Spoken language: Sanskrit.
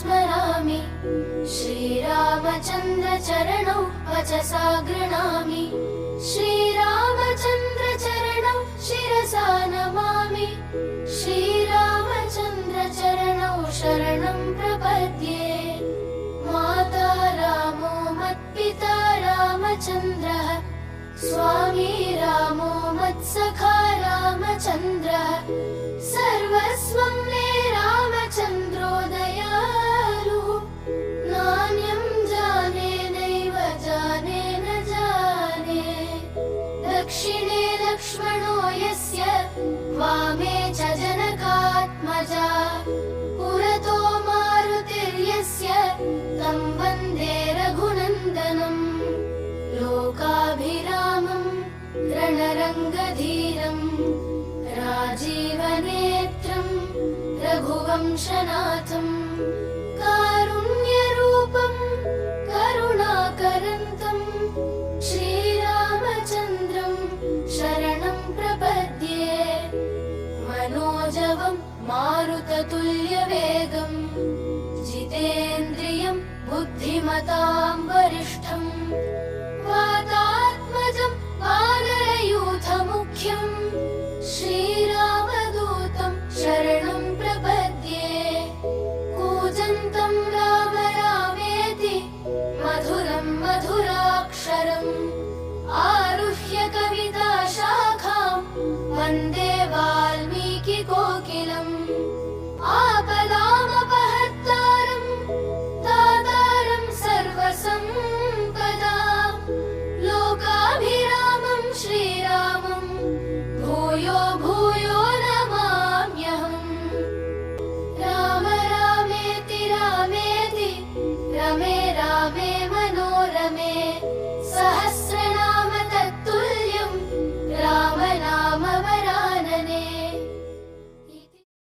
स्मरामि श्रीरामचन्द्र चरणौ वचसा गृह्णामि श्रीरामचन्द्र चरणौ शिरसा नमामि श्रीरामचन्द्र चरणौ शरणं प्रपद्ये माता रामो मत्पिता रामचन्द्रः स्वामी रामो मत्सखा रामचन्द्रः सर्वस्वं मे रामचन्द्रो दयालुः नान्यं जाने नैव जाने न जाने दक्षिणे लक्ष्मणो यस्य वामे च जनकात्मजा पुरतो मारुतिर्यस्य तं वन्दे रघुनन्दनम् लोकाभिरामं रणरङ्गधीरं राजीवनेत्रं रघुवंशनाथं कारुण्यरूपं करुणाकरन्तं श्रीरामचन्द्रं शरणं प्रपद्ये मनोजवं मारुततुल्यवेगं जितेन्द्रियं बुद्धिमतां वरिष्ठं वातात्मजं वानरयूथमुख्यं श्रीरामदूतं शरणं प्रपद्ये कूजन्तं राम रामेति मधुरं मधुराक्षरम् आरुह्य कविताशाखां वन्दे वाल्मीकिकोकिलम् आपदामपहर्तारं दातारं सर्वसम्पदां लोकाभिरामं श्रीरामं भूयो भूयो नमाम्यहम् राम रामेति रामेति रमे रामे मनोरमे